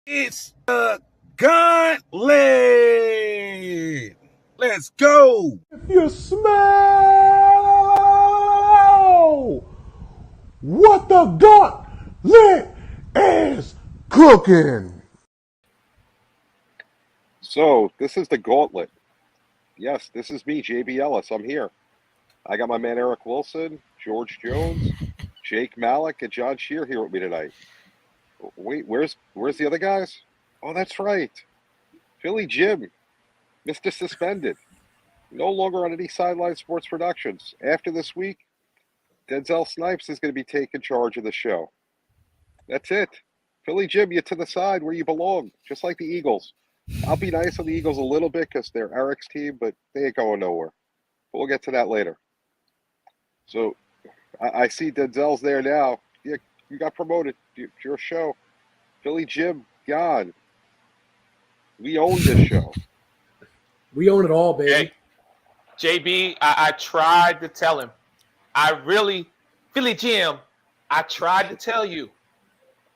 It's the Gauntlet. Let's go. If you smell what the Gauntlet is cooking. So, this is the Gauntlet. Yes, this is me, JB Ellis. I'm here. I got my man Eric Wilson, George Jones, Jake Malik, and John Shear here with me tonight. Wait, where's the other guys? Oh, that's right. Philly Jim, Mr. Suspended. No longer on any Sideline Sports Productions. After this week, Denzel Snipes is going to be taking charge of the show. That's it. Philly Jim, you're to the side where you belong, just like the Eagles. I'll be nice on the Eagles a little bit because they're Eric's team, but they ain't going nowhere. But we'll get to that later. So I see Denzel's there now. Yeah, you got promoted. It's your show. Philly Jim, gone. We own this show. We own it all, baby. Hey, JB, I tried to tell him. Philly Jim, I tried to tell you.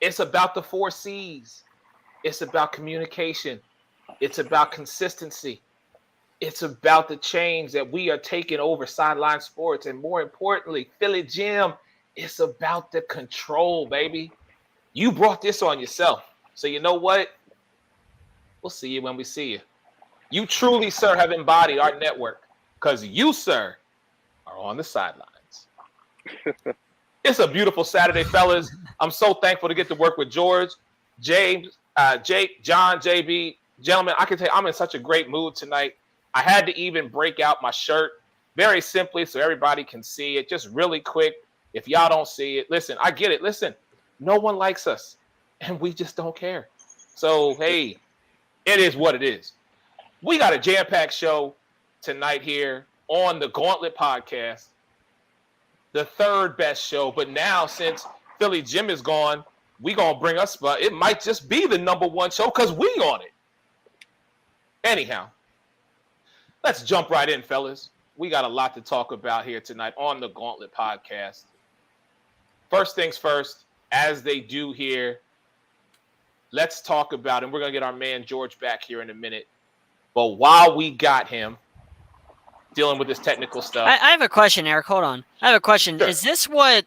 It's about the 4 C's. It's about communication. It's about consistency. It's about the change that we are taking over Sideline Sports. And more importantly, Philly Jim, it's about the control, baby. You brought this on yourself. So you know what? We'll see you when we see you. You truly, sir, have embodied our network because you, sir, are on the sidelines. It's a beautiful Saturday, fellas. I'm so thankful to get to work with George, James, Jake, John, JB. Gentlemen, I can tell you, I'm in such a great mood tonight. I had to even break out my shirt very simply so everybody can see it. Just really quick. If y'all don't see it, listen, I get it. Listen, no one likes us, and we just don't care. So, hey, it is what it is. We got a jam-packed show tonight here on the Gauntlet podcast, the third best show. But now, since Philly Jim is gone, we going to bring us, but it might just be the number one show because we on it. Anyhow, let's jump right in, fellas. We got a lot to talk about here tonight on the Gauntlet podcast. First things first, as they do here, let's talk about, and we're going to get our man George back here in a minute. But while we got him dealing with this technical stuff. I have a question, Eric. Hold on. I have a question. Sure. Is this what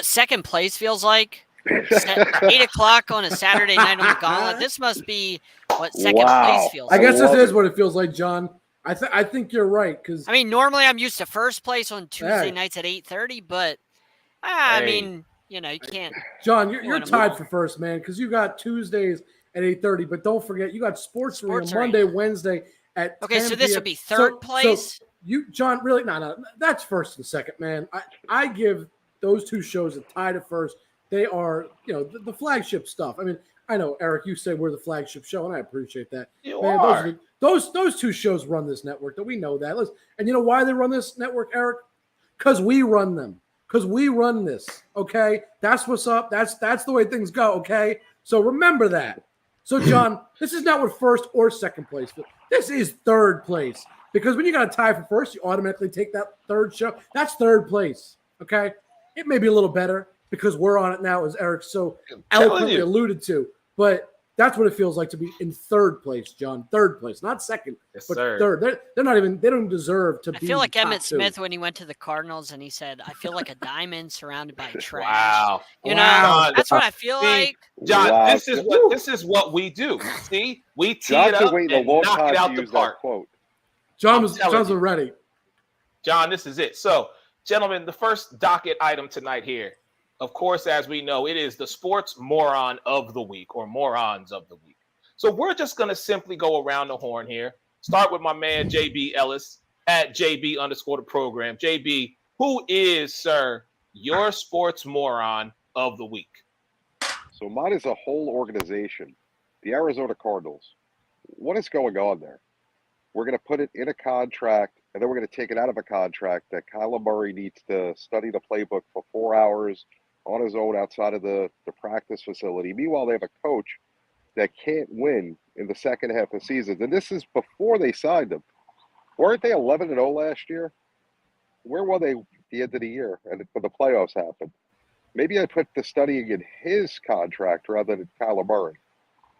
second place feels like? 8 o'clock on a Saturday night on the Gauntlet. This must be what second place feels like. I guess this is what it feels like, John. I think you're right. Because I mean, normally I'm used to first place on Tuesday nights at 8:30, but I mean, you know, you can't. John, you're tied for first, man, because you got Tuesdays at 8:30, but don't forget you got Sports Arena Monday, Wednesday at 10 so this PM. would be third place. So you, John, really? No, that's first and second, man. I give those two shows a tie to first. They are, you know, the flagship stuff. I mean, I know, Eric, you say we're the flagship show, and I appreciate that. You man, are. Those two shows run this network. That we know that. Listen, and you know why they run this network, Eric? Because we run them. Because we run this. Okay, that's what's up. That's the way things go. Okay, so remember that. So, John, this is not what first or second place. This is third place. Because when you got a tie for first, you automatically take that third show. That's third place. Okay, it may be a little better because we're on it now, as Eric so eloquently alluded to. But that's what it feels like to be in third place, John. Third place, not second, but third. They're not even. They don't deserve to be. I feel like Emmitt Smith two. when he went to the Cardinals and he said, "I feel like a diamond surrounded by trash." Wow, you know, that's what I feel like. John, Wow. this is what we do. See, we tee it up and knock it out the park. John's ready. John, this is it. So, gentlemen, the first docket item tonight here. Of course, as we know, it is the sports moron of the week or morons of the week. So we're just going to simply go around the horn here. Start with my man, JB Ellis, at JB_the program. JB, who is, sir, your sports moron of the week? So mine is a whole organization, the Arizona Cardinals. What is going on there? We're going to put it in a contract, and then we're going to take it out of a contract that Kyler Murray needs to study the playbook for 4 hours on his own outside of the practice facility. Meanwhile, they have a coach that can't win in the second half of the season. And this is before they signed him. Weren't they 11-0 last year? Where were they at the end of the year and when the playoffs happened? Maybe I put the studying in his contract rather than Kyler Murray.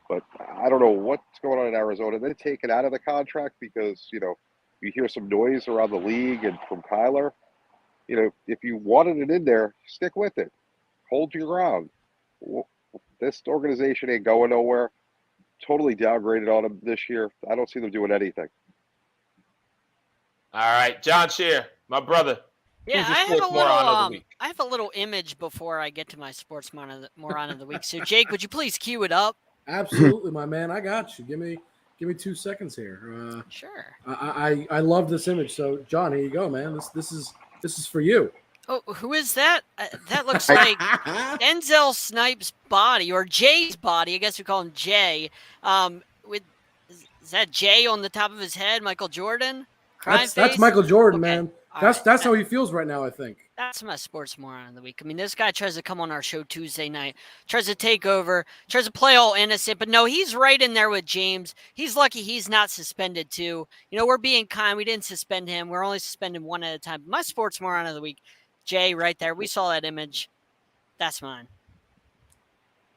But I don't know what's going on in Arizona. They take it out of the contract because, you hear some noise around the league and from Kyler. If you wanted it in there, stick with it. Hold your ground. This organization ain't going nowhere. Totally downgraded on them this year. I don't see them doing anything. All right, John Shear, my brother. Yeah, Who's your I have sports moron of the week? I have a little image before I get to my sports moron of the week. So, Jake, would you please cue it up? Absolutely, my man. I got you. Give me 2 seconds here. Sure. I love this image. So, John, here you go, man. This is for you. Oh, who is that? That looks like Denzel Snipes' body, or Jay's body. I guess we call him Jay. Is that Jay on the top of his head? Michael Jordan? That's Michael Jordan, Okay. man. All That's right. how he feels right now, I think. That's my sports moron of the week. I mean, this guy tries to come on our show Tuesday night, tries to take over, tries to play all innocent, but no, he's right in there with James. He's lucky he's not suspended too. We're being kind. We didn't suspend him. We're only suspending one at a time. My sports moron of the week, Jay, right there. We saw that image. That's mine.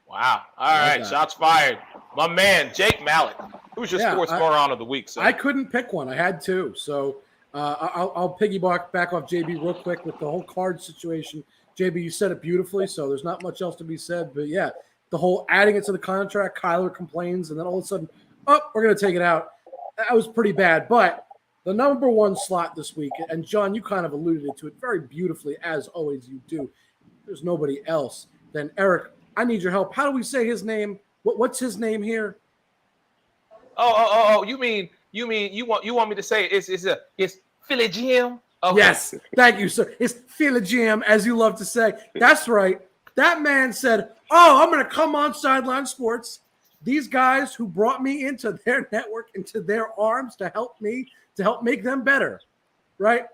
Wow. All right, shots fired. My man, Jake Mallett. Who's your sports moron of the week, sir? I couldn't pick one. I had two. So I'll piggyback back off JB real quick with the whole card situation. JB, you said it beautifully, so there's not much else to be said. But, yeah, the whole adding it to the contract, Kyler complains, and then all of a sudden, we're going to take it out. That was pretty bad. But the number one slot this week, and, John, you kind of alluded to it very beautifully, as always you do. There's nobody else. Then, Eric, I need your help. How do we say his name? What's his name here? Oh! You mean you want me to say it's Philly Jim? Okay. Yes, thank you, sir. It's Philly Jim, as you love to say. That's right. That man said, I'm going to come on Sideline Sports. These guys who brought me into their network, into their arms to help make them better, right?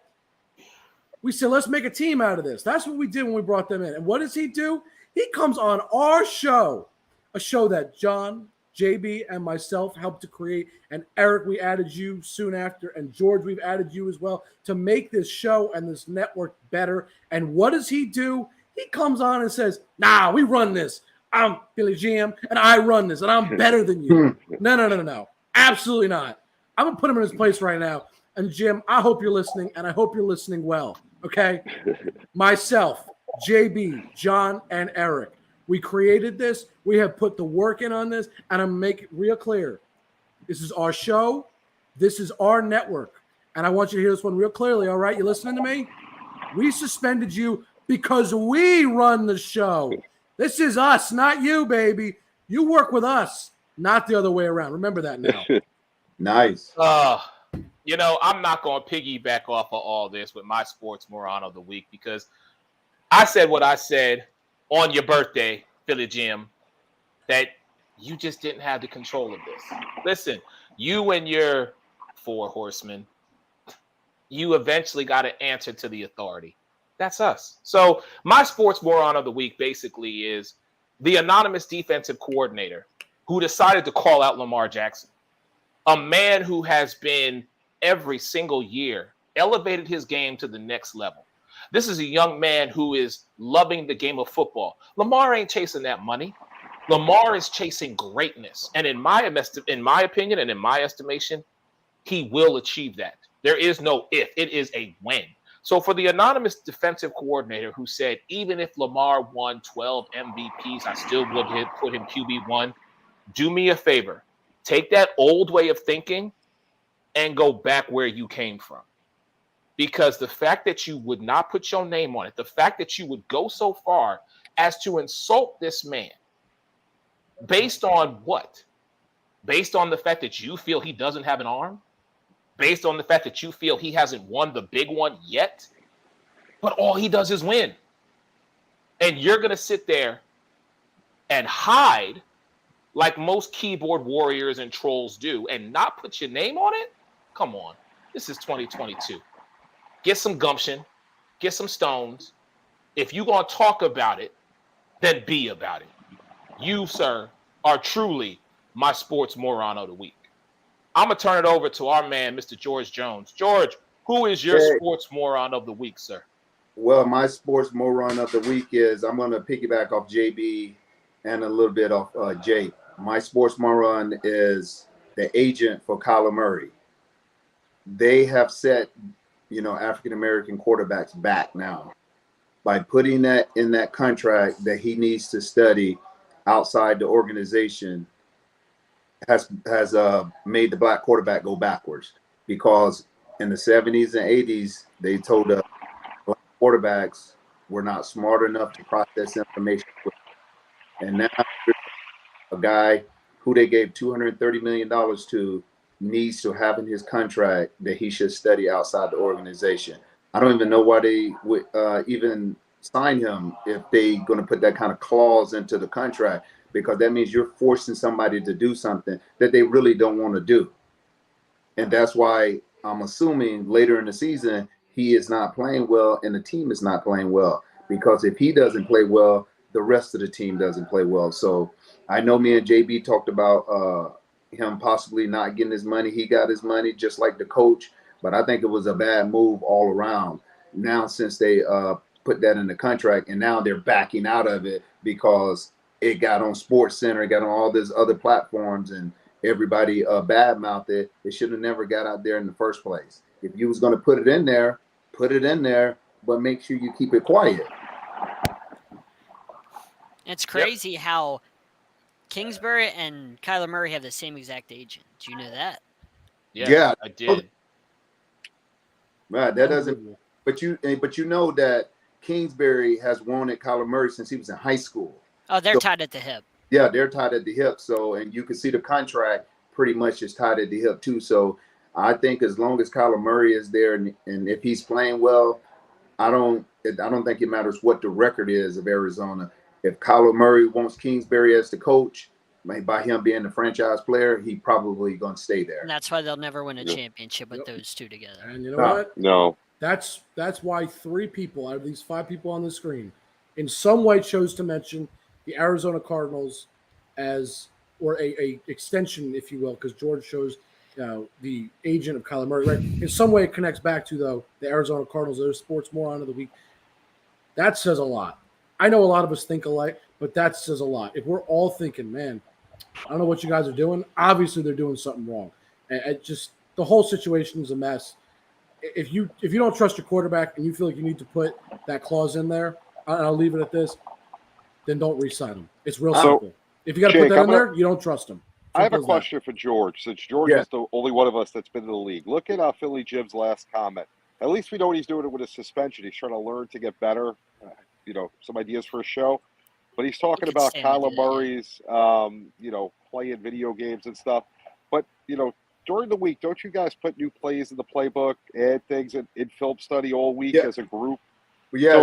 We said, let's make a team out of this. That's what we did when we brought them in. And what does he do? He comes on our show, a show that John, JB, and myself helped to create. And Eric, we added you soon after. And George, we've added you as well to make this show and this network better. And what does he do? He comes on and says, nah, we run this. I'm Billy Jim, and I run this, and I'm better than you. No. Absolutely not. I'm going to put him in his place right now. And, Jim, I hope you're listening, and I hope you're listening well, okay? Myself, JB, John, and Eric. We created this. We have put the work in on this, and I'm making it real clear. This is our show. This is our network. And I want you to hear this one real clearly, all right? You listening to me? We suspended you because we run the show. This is us, not you, baby. You work with us, not the other way around. Remember that now. Nice. I'm not going to piggyback off of all this with my sports moron of the week because I said what I said on your birthday, Philly Jim, that you just didn't have the control of this. Listen, you and your four horsemen, you eventually got to answer to the authority. That's us. So my sports moron of the week basically is the anonymous defensive coordinator who decided to call out Lamar Jackson, a man who has been every single year elevated his game to the next level. This is a young man who is loving the game of football. Lamar ain't chasing that money. Lamar is chasing greatness. And in my opinion and in my estimation, he will achieve that. There is no if. It is a when. So for the anonymous defensive coordinator who said, even if Lamar won 12 MVPs, I still would put him QB1, do me a favor. Take that old way of thinking and go back where you came from. Because the fact that you would not put your name on it, the fact that you would go so far as to insult this man, based on what? Based on the fact that you feel he doesn't have an arm? Based on the fact that you feel he hasn't won the big one yet? But all he does is win. And you're going to sit there and hide like most keyboard warriors and trolls do and not put your name on it? Come on. This is 2022. Get some gumption. Get some stones. If you're going to talk about it, then be about it. You, sir, are truly my sports moron of the week. I'm going to turn it over to our man, Mr. George Jones. George, who is your sports moron of the week, sir? Well, my sports moron of the week is I'm going to piggyback off JB and a little bit off Jay. my sports moron is the agent for Kyler Murray. They have set, African American quarterbacks back now by putting that in that contract that he needs to study outside the organization. Has made the black quarterback go backwards, because in the 70s and 80s they told us black quarterbacks were not smart enough to process information, and now a guy who they gave $230 million to needs to have in his contract that he should study outside the organization. I don't even know why they would even sign him if they're going to put that kind of clause into the contract, because that means you're forcing somebody to do something that they really don't want to do. And that's why I'm assuming later in the season he is not playing well and the team is not playing well, because if he doesn't play well, the rest of the team doesn't play well. So I know me and JB talked about him possibly not getting his money. He got his money just like the coach, but I think it was a bad move all around. Now, since they put that in the contract, and now they're backing out of it because it got on Sports Center, it got on all these other platforms, and everybody badmouthed it. It should have never got out there in the first place. If you was going to put it in there, but make sure you keep it quiet. It's crazy how Kingsbury and Kyler Murray have the same exact agent. Do you know that? Yeah, I did. Right, that doesn't. But you know that Kingsbury has wanted Kyler Murray since he was in high school. Oh, they're tied at the hip. Yeah, they're tied at the hip. So, and you can see the contract pretty much is tied at the hip too. So, I think as long as Kyler Murray is there, and if he's playing well, I don't think it matters what the record is of Arizona. If Kyler Murray wants Kingsbury as the coach, by him being the franchise player, he probably going to stay there. And that's why they'll never win a championship with those two together. And you know what? No. That's why 3 people out of these 5 people on the screen in some way chose to mention the Arizona Cardinals as, or a extension, if you will, because George shows the agent of Kyler Murray. Right? In some way, it connects back to, though, the Arizona Cardinals, their sports moron of the week. That says a lot. I know a lot of us think alike, but that says a lot. If we're all thinking, man, I don't know what you guys are doing, obviously they're doing something wrong. And just the whole situation is a mess. If you don't trust your quarterback and you feel like you need to put that clause in there, and I'll leave it at this, then don't re-sign him. It's real simple. If you got to put that in there, you don't trust him. I have a question for George, since George is the only one of us that's been in the league. Look at Philly Jim's last comment. At least we know what he's doing with his suspension. He's trying to learn to get better. Some ideas for a show. But he's talking about Kyler Murray's, playing video games and stuff. But, during the week, don't you guys put new plays in the playbook, add things in film study all week as a group? Yeah.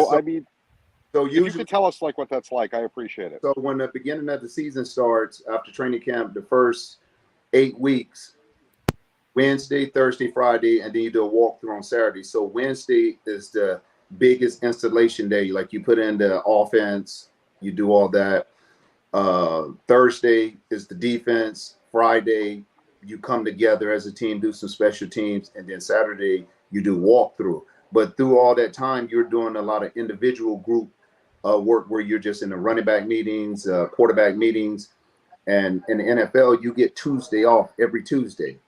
So if you could tell us what that's like, I appreciate it. So when the beginning of the season starts, after training camp, the first 8 weeks, Wednesday, Thursday, Friday, and then you do a walkthrough on Saturday. So Wednesday is the biggest installation day. Like you put in the offense, you do all that. Thursday is the defense. Friday, you come together as a team, do some special teams, and then Saturday you do walkthrough. But through all that time, you're doing a lot of individual group work where you're just in the running back meetings, quarterback meetings, and in the NFL, you get Tuesday off every Tuesday.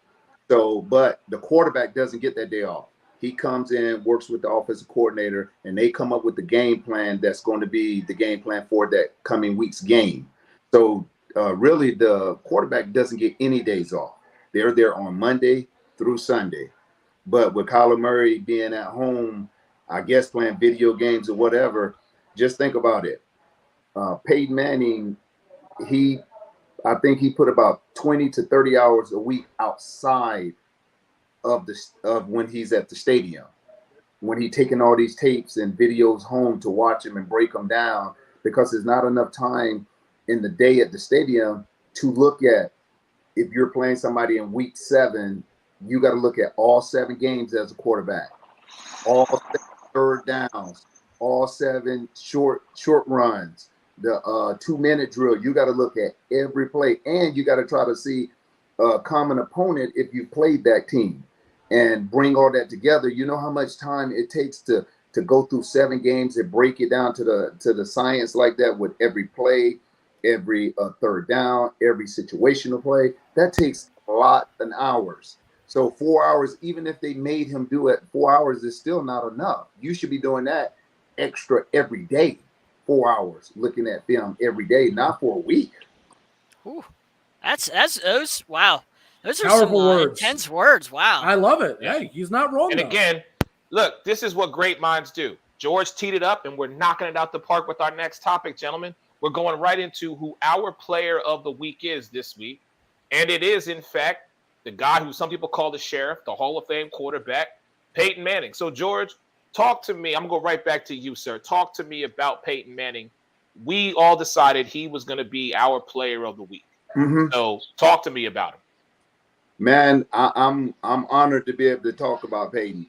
So, but the quarterback doesn't get that day off. He comes in, works with the offensive coordinator, and they come up with the game plan that's going to be the game plan for that coming week's game. So really, the quarterback doesn't get any days off. They're there on Monday through Sunday. But with Kyler Murray being at home, I guess playing video games or whatever, just think about it. Peyton Manning, I think he put about 20 to 30 hours a week outside of when he's at the stadium, when he's taking all these tapes and videos home to watch them and break them down, because there's not enough time in the day at the stadium to look at. If you're playing somebody in week 7, you got to look at all 7 games as a quarterback, all 7 third downs, all 7 short runs, the 2-minute drill. You got to look at every play, and you got to try to see a common opponent if you played that team and bring all that together. You know how much time it takes to go through 7 games and break it down to the science like that with every play every third down, every situational play. That takes a lot of hours. So 4 hours, even if they made him do it, 4 hours is still not enough. You should be doing that extra every day. 4 hours looking at film every day, not for a week. Ooh, that's those. Wow, those are Powerful some words. intense words. Wow. I love it. Yeah. Hey, he's not wrong. And though. again, look, this is what great minds do. George teed it up, and we're knocking it out the park with our next topic, gentlemen. We're going right into who our player of the week is this week. And it is, in fact, the guy who some people call the sheriff, the Hall of Fame quarterback, Peyton Manning. So, George, talk to me. I'm going to go right back to you, sir. Talk to me about Peyton Manning. We all decided he was going to be our player of the week. Mm-hmm. So talk to me about him. Man, I'm honored to be able to talk about Peyton.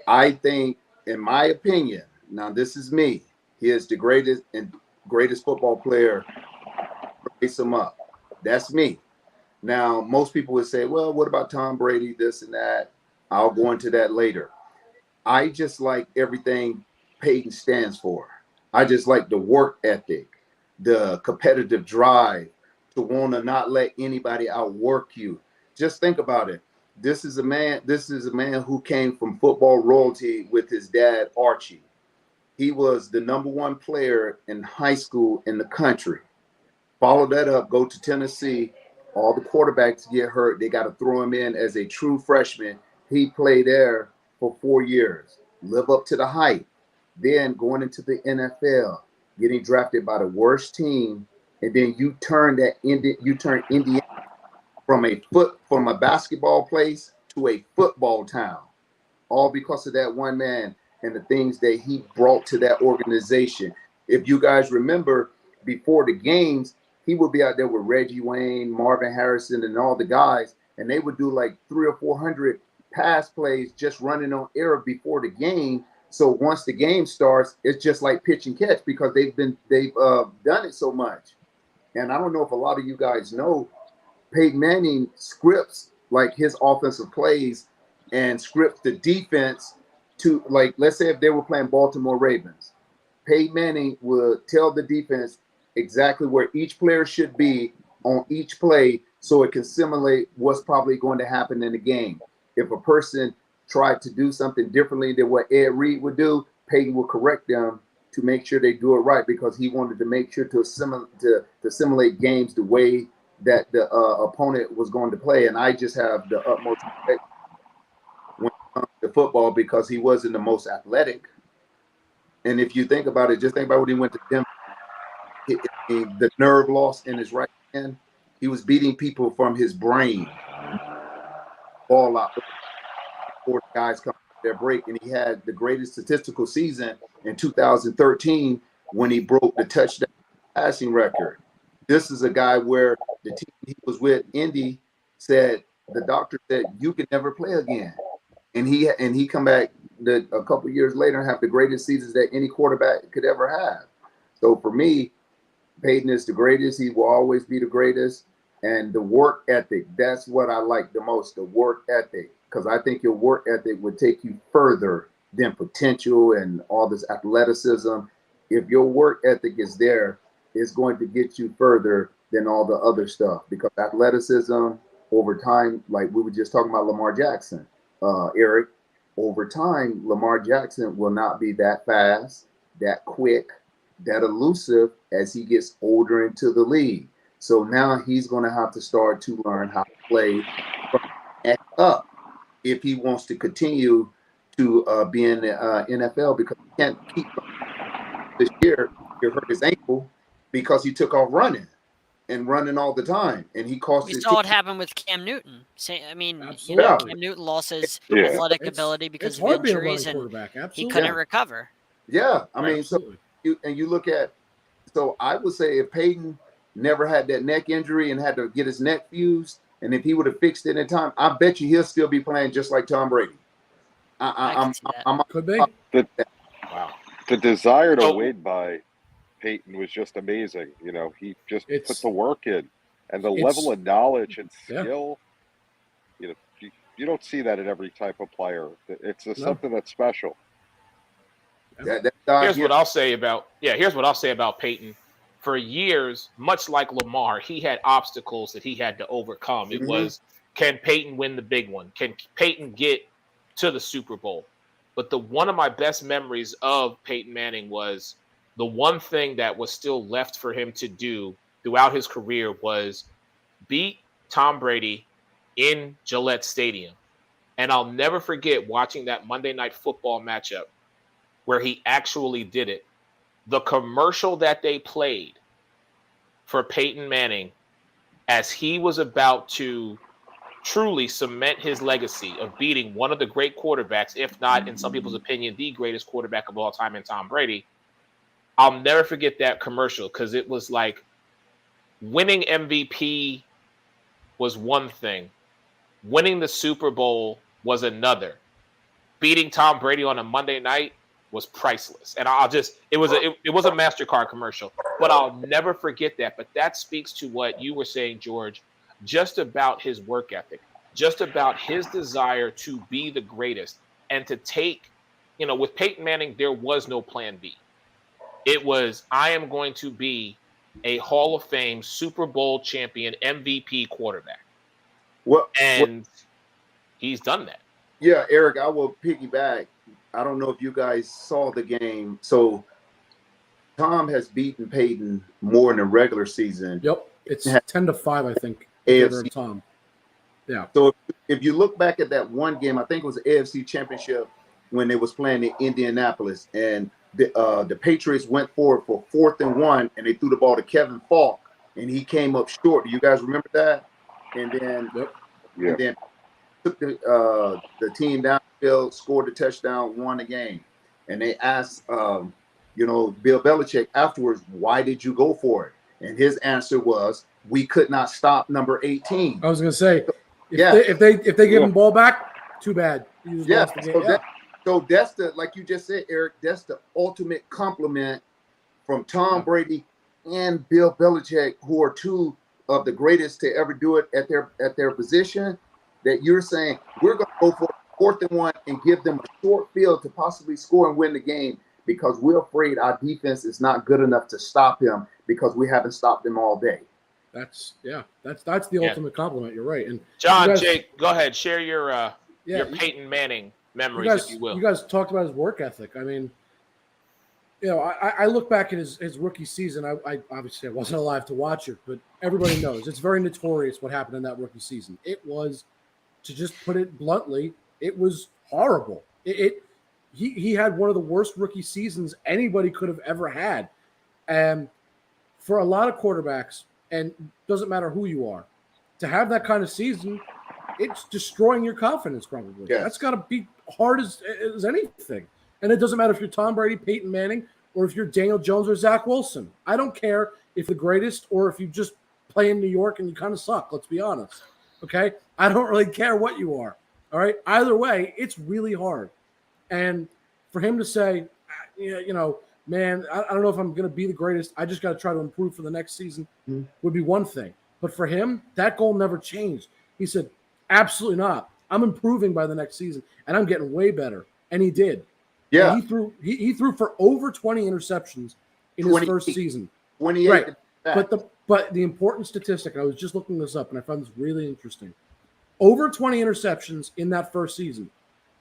I think, in my opinion, now this is me, he is the greatest football player. Raise him up. That's me. Now, most people would say, well, what about Tom Brady, this and that? I'll go into that later. I just like everything Peyton stands for. I just like the work ethic, the competitive drive to want to not let anybody outwork you. Just think about it. This is a man who came from football royalty with his dad, Archie. He was the #1 player in high school in the country. Follow that up, go to Tennessee. All the quarterbacks get hurt. They got to throw him in as a true freshman. He played there for 4 years, live up to the hype. Then going into the NFL, getting drafted by the worst team, and then you turn Indiana from a basketball place to a football town, all because of that one man and the things that he brought to that organization. If you guys remember, before the games, he would be out there with Reggie Wayne, Marvin Harrison, and all the guys, and they would do like 300 or 400 pass plays just running on air before the game. So once the game starts, it's just like pitch and catch because they've done it so much. And I don't know if a lot of you guys know, Peyton Manning scripts like his offensive plays and scripts the defense to, like, let's say if they were playing Baltimore Ravens, Peyton Manning would tell the defense exactly where each player should be on each play so it can simulate what's probably going to happen in the game. If a person tried to do something differently than what Ed Reed would do, Peyton will correct them to make sure they do it right because he wanted to make sure to simulate games the way that the opponent was going to play. And I just have the utmost respect when it comes to football because he wasn't the most athletic. And if you think about it, just think about when he went to Denver. The nerve loss in his right hand, he was beating people from his brain. Ball out. 4 guys come their break, and he had the greatest statistical season in 2013 when he broke the touchdown passing record. This is a guy where the team he was with, Indy, said the doctor said you can never play again, and he come back a couple years later and have the greatest seasons that any quarterback could ever have. So for me, Peyton is the greatest. He will always be the greatest. And the work ethic, that's what I like the most, the work ethic. Because I think your work ethic would take you further than potential and all this athleticism. If your work ethic is there, it's going to get you further than all the other stuff. Because athleticism, over time, like we were just talking about Lamar Jackson, Eric, over time, Lamar Jackson will not be that fast, that quick, that elusive as he gets older into the league. So now he's going to have to start to learn how to play from up if he wants to continue to be in the NFL because he can't keep this year. He hurt his ankle because he took off running all the time, and he cost. We saw what happened with Cam Newton. I mean, Absolutely. Cam Newton lost his athletic ability because of injuries, and he couldn't recover. Yeah, I mean, so you look at. So I would say if Peyton never had that neck injury and had to get his neck fused, and if he would have fixed it in time, I bet you he'll still be playing just like Tom Brady. Could be. Wow. The desire to win by Peyton was just amazing. You know, he just put the work in, and the level of knowledge and skill. You know, you don't see that in every type of player. It's something that's special. Here's what I'll say about Peyton. for years, much like Lamar, he had obstacles that he had to overcome. It was, can Peyton win the big one? Can Peyton get to the Super Bowl? But one of my best memories of Peyton Manning was the one thing that was still left for him to do throughout his career was beat Tom Brady in Gillette Stadium. And I'll never forget watching that Monday Night Football matchup where he actually did it. The commercial that they played for Peyton Manning as he was about to truly cement his legacy of beating one of the great quarterbacks, if not, in some people's opinion, the greatest quarterback of all time in Tom Brady. I'll never forget that commercial because it was like winning MVP was one thing. Winning the Super Bowl was another. Beating Tom Brady on a Monday night was priceless. And it was a MasterCard commercial, but I'll never forget that. But that speaks to what you were saying, George, just about his work ethic, just about his desire to be the greatest and to take, with Peyton Manning, there was no plan B. It was, I am going to be a Hall of Fame Super Bowl champion MVP quarterback. And he's done that. Yeah, Eric, I will piggyback. I don't know if you guys saw the game. So Tom has beaten Peyton more in the regular season. Yep. It's 10-5, I think. AFC. Tom. Yeah. So if you look back at that one game, I think it was the AFC Championship when they was playing in Indianapolis, and the Patriots went forward for 4th and 1, and they threw the ball to Kevin Falk, and he came up short. Do you guys remember that? And then, and then took the team downfield, scored the touchdown, won the game. And they asked, Bill Belichick afterwards, why did you go for it? And his answer was, we could not stop number 18. I was going to say, if they give him the ball back, too bad. So that's the, like you just said, Eric, that's the ultimate compliment from Tom Brady and Bill Belichick, who are two of the greatest to ever do it at their position, that you're saying we're going to go for 4th and 1 and give them a short field to possibly score and win the game because we're afraid our defense is not good enough to stop him because we haven't stopped him all day. That's the ultimate compliment. You're right. And John, Jake, go ahead, share your Peyton Manning memories, if you will. You guys talked about his work ethic. I mean, I look back at his rookie season. I obviously I wasn't alive to watch it, but everybody knows it's very notorious what happened in that rookie season. It was, to just put it bluntly, it was horrible. He had one of the worst rookie seasons anybody could have ever had. And for a lot of quarterbacks, and doesn't matter who you are, to have that kind of season, it's destroying your confidence probably. Yes. That's got to be hard as anything. And it doesn't matter if you're Tom Brady, Peyton Manning, or if you're Daniel Jones or Zach Wilson. I don't care if the greatest or if you just play in New York and you kind of suck, let's be honest. Okay? I don't really care what you are. All right? Either way, it's really hard. And for him to say, man, I don't know if I'm going to be the greatest. I just got to try to improve for the next season would be one thing. But for him, that goal never changed. He said, absolutely not. I'm improving by the next season, and I'm getting way better. And he did. Yeah. And he threw for over 20 interceptions in his first season. 28. Right. But the important statistic, and I was just looking this up, and I found this really interesting. Over 20 interceptions in that first season.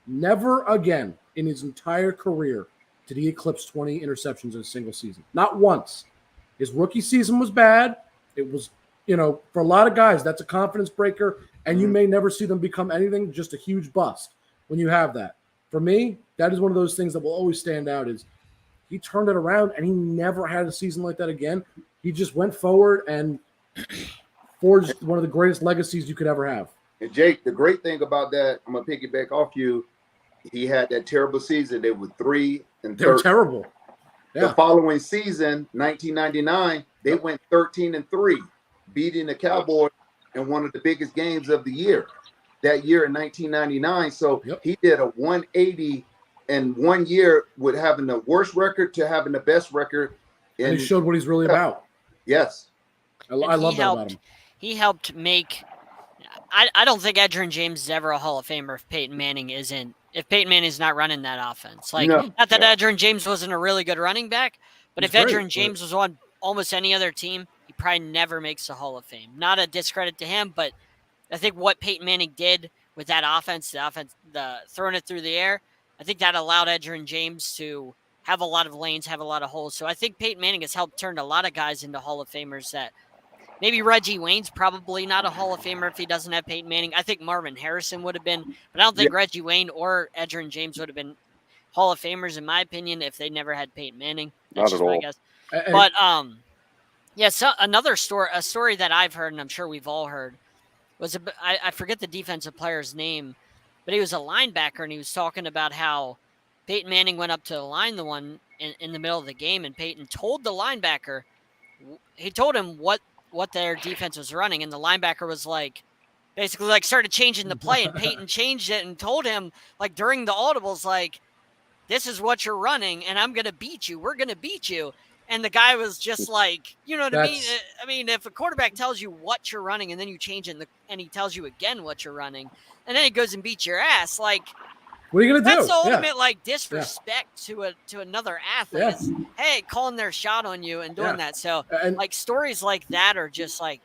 Never again in his entire career did he eclipse 20 interceptions in a single season. Not once. His rookie season was bad. It was, for a lot of guys, that's a confidence breaker, and you may never see them become anything, just a huge bust when you have that. For me, that is one of those things that will always stand out is he turned it around, and he never had a season like that again. He just went forward and forged one of the greatest legacies you could ever have. And Jake, the great thing about that, I'm going to piggyback off you, he had that terrible season. They were 3 and 13. They were terrible. Yeah. The following season, 1999, they went 13 and 3, beating the Cowboys in one of the biggest games of the year. That year in 1999. So he did a 180 in 1 year with having the worst record to having the best record. And he showed what he's really about. Yes. I love that about him. He helped make – I don't think Edgerrin James is ever a Hall of Famer if Peyton Manning isn't – if Peyton Manning's not running that offense. Not that Edgerrin James wasn't a really good running back, but if Edgerrin James was almost any other team, he probably never makes the Hall of Fame. Not a discredit to him, but I think what Peyton Manning did with that offense, the throwing it through the air, I think that allowed Edgerrin James to have a lot of lanes, have a lot of holes. So I think Peyton Manning has helped turn a lot of guys into Hall of Famers that maybe Reggie Wayne's probably not a Hall of Famer if he doesn't have Peyton Manning. I think Marvin Harrison would have been, but I don't think Reggie Wayne or Edgerrin James would have been Hall of Famers, in my opinion, if they never had Peyton Manning. That's Not just at my all. guess. But so another story that I've heard, and I'm sure we've all heard, was I forget the defensive player's name, but he was a linebacker, and he was talking about how Peyton Manning went up to the line in the middle of the game, and Peyton told the linebacker, he told him what their defense was running, and the linebacker was like, basically like started changing the play, and Peyton changed it and told him like during the audibles, like, this is what you're running, and I'm going to beat you. We're going to beat you. And the guy was just like, you know what I mean? I mean, if a quarterback tells you what you're running and then you change it and he tells you again what you're running, and then he goes and beats your ass, like, what are you going to do? That's the ultimate like disrespect to another athlete. Yeah. It's, hey, calling their shot on you and doing that. So like stories like that are just like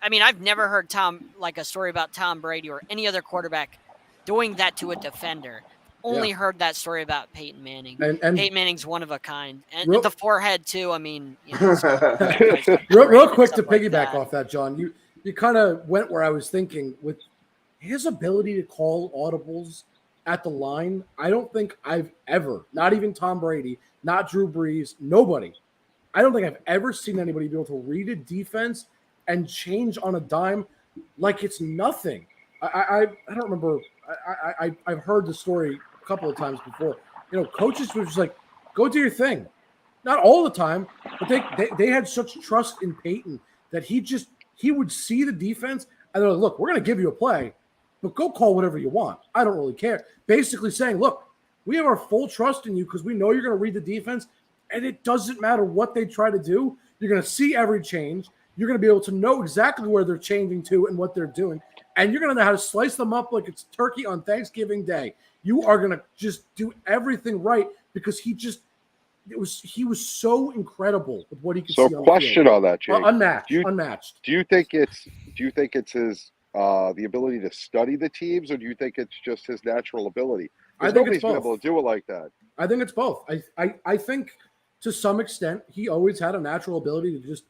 I mean, I've never heard a story about Tom Brady or any other quarterback doing that to a defender. Only heard that story about Peyton Manning. And Peyton Manning's one of a kind. And the forehead, too. I mean, real quick to piggyback off that, John, you kind of went where I was thinking with his ability to call audibles at the line. I don't think I've ever, not even Tom Brady, not Drew Brees, nobody. I don't think I've ever seen anybody be able to read a defense and change on a dime like it's nothing. I don't remember. I've heard the story a couple of times before. You know, coaches were just like, go do your thing. Not all the time, but they had such trust in Peyton that he would see the defense and they're like, look, we're going to give you a play, but go call whatever you want. I don't really care. Basically saying, look, we have our full trust in you because we know you're going to read the defense, and it doesn't matter what they try to do. You're going to see every change. You're going to be able to know exactly where they're changing to and what they're doing. And you're going to know how to slice them up like it's turkey on Thanksgiving Day. You are going to just do everything right because he was so incredible with what he could see on the field. So question on that, Jake. Unmatched. Do you think it's his the ability to study the teams, or do you think it's just his natural ability? I think nobody's been able to do it like that. I think it's both. I think to some extent he always had a natural ability to just,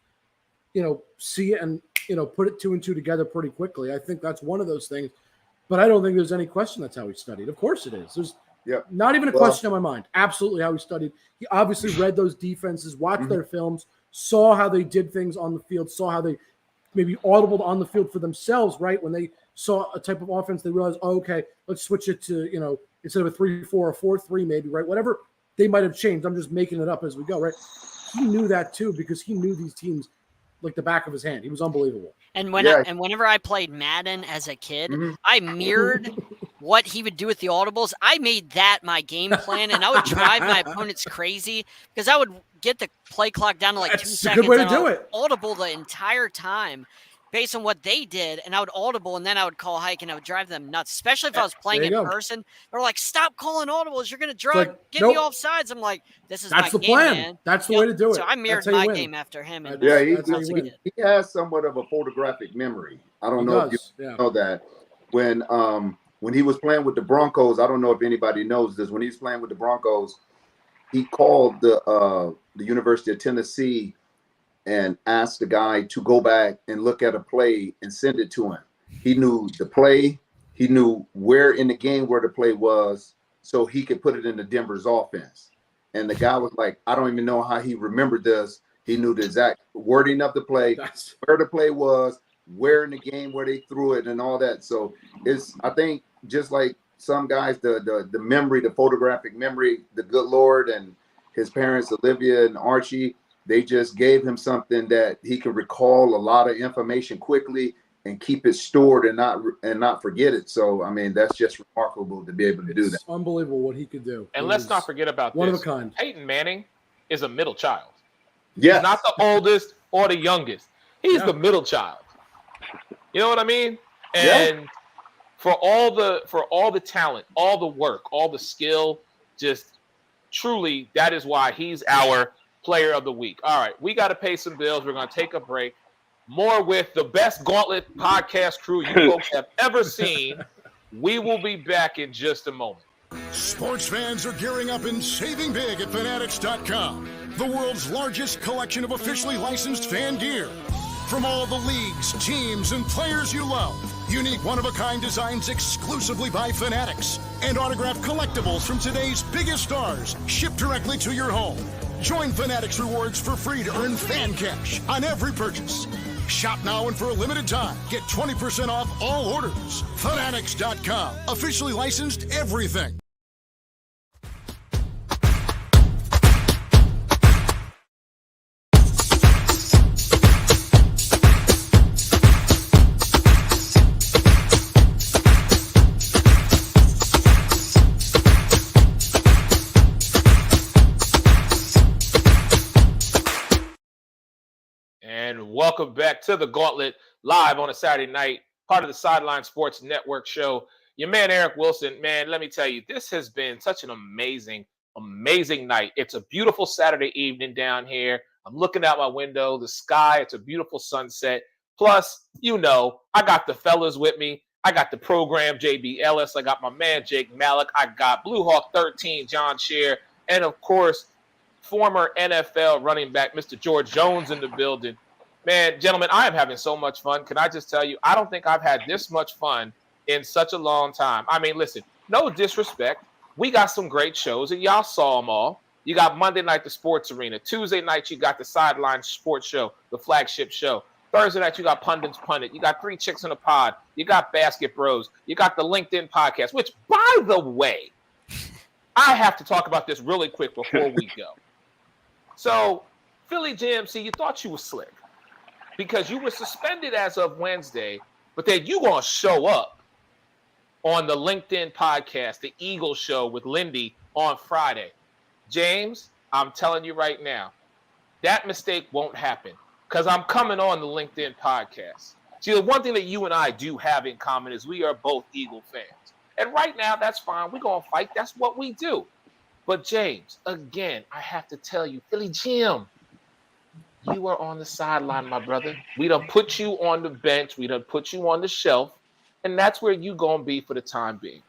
see it and, put it two and two together pretty quickly. I think that's one of those things, but I don't think there's any question that's how he studied. Of course it is. There's not even a question in my mind. Absolutely how he studied. He obviously read those defenses, watched their films, saw how they did things on the field, saw how they maybe audibled on the field for themselves, right? When they saw a type of offense, they realized, oh, okay, let's switch it to, instead of a 3-4 or 4-3 maybe, right? Whatever they might have changed. I'm just making it up as we go, right? He knew that too because he knew these teams like the back of his hand. He was unbelievable. And whenever I played Madden as a kid, I mirrored what he would do with the audibles. I made that my game plan, and I would drive my opponents crazy because I would get the play clock down to like 2 seconds. That's a good way to do it. Audible the entire time based on what they did, and I would audible, and then I would call hike, and I would drive them nuts, especially if I was playing in person. They're like, stop calling audibles. You're going to get me off sides. I'm like, this is that's my the game, plan. Man. That's the way to do it. So I mirrored my game after him. And he has somewhat of a photographic memory. I don't know if you know that. When he was playing with the Broncos, I don't know if anybody knows this. When he was playing with the Broncos, he called the University of Tennessee and asked the guy to go back and look at a play and send it to him. He knew the play. He knew where in the game where the play was so he could put it into Denver's offense. And the guy was like, I don't even know how he remembered this. He knew the exact wording of the play, where the play was, where in the game where they threw it and all that. So I think just like some guys, the memory, the photographic memory, the good Lord and his parents, Olivia and Archie, they just gave him something that he could recall a lot of information quickly and keep it stored and not forget it. So, I mean, that's just remarkable to be able to do that. Unbelievable what he could do. And let's not forget about one this. Of a kind. Peyton Manning is a middle child. Yes. He's not the oldest or the youngest. He's the middle child. You know what I mean? And for all the talent, all the work, all the skill, just truly, that is why he's our player of the week. All right, we got to pay some bills. We're going to take a break. More with the best Gauntlet podcast crew you folks have ever seen. We will be back in just a moment. Sports fans are gearing up and saving big at Fanatics.com, the world's largest collection of officially licensed fan gear. From all the leagues, teams, and players you love, unique one-of-a-kind designs exclusively by Fanatics, and autographed collectibles from today's biggest stars shipped directly to your home. Join Fanatics Rewards for free to earn fan cash on every purchase. Shop now and for a limited time, get 20% off all orders. Fanatics.com, officially licensed everything. And welcome back to the Gauntlet, live on a Saturday night, part of the Sideline Sports Network show. Your man, Eric Wilson, man, let me tell you, this has been such an amazing night. It's a beautiful Saturday evening down here. I'm looking out my window, the sky, it's a beautiful sunset. Plus, you know, I got the fellas with me. I got the program, JB Ellis. I got my man, Jake Malik. I got Blue Hawk 13, John Scheer. And, of course, former NFL running back, Mr. George Jones in the building. Man, gentlemen, I am having so much fun. Can I just tell you, I don't think I've had this much fun in such a long time. I mean, listen, no disrespect. We got some great shows, and y'all saw them all. You got Monday night, the Sports Arena. Tuesday night, you got the Sideline Sports Show, the flagship show. Thursday night, you got Pundits Pundit. You got Three Chicks in a Pod. You got Basket Bros. You got the LinkedIn podcast, which, by the way, I have to talk about this really quick before we go. So, Philly GMC, you thought you were slick because you were suspended as of Wednesday, but then you going to show up on the LinkedIn podcast, the Eagle Show with Lindy on Friday. James, I'm telling you right now, that mistake won't happen because I'm coming on the LinkedIn podcast. See, the one thing that you and I do have in common is we are both Eagle fans. And right now, that's fine. We're going to fight. That's what we do. But, James, again, I have to tell you, Philly Jim, you are on the sideline, my brother. We done put you on the bench. We done put you on the shelf. And that's where you going to be for the time being.